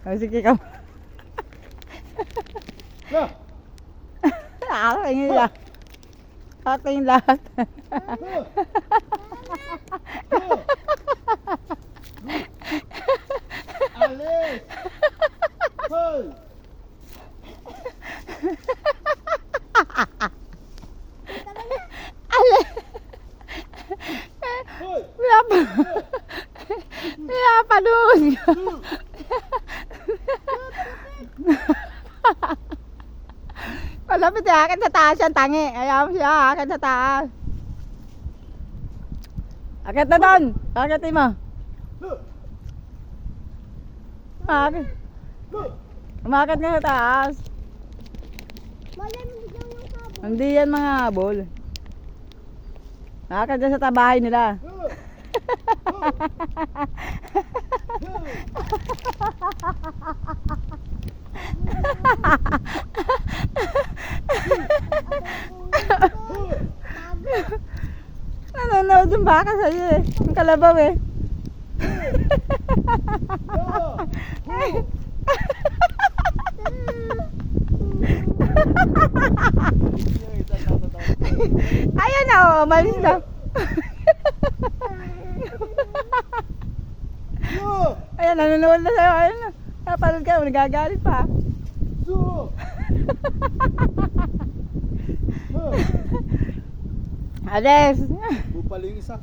O, sige ka. Na! Aking lahat. Aking lahat. Alis! Hoy! Ale! Hoy! Wala pa doon. Malapit sa akin sa taas yan, tangi. Ayaw siya, akin sa taas. Akit na doon. Akitin mo. Akit. Umakit nga sa taas. Hindi yan mga habol. Akit dyan sa tabahay nila. Nanonood yung baka sa'yo eh. Ang kalabaw eh. Ayan na oh, malis na. Ayan, nanonood na sa'yo. Ayan na. Napanood ka, nagagalit pa. Ades. Bupal yung isa.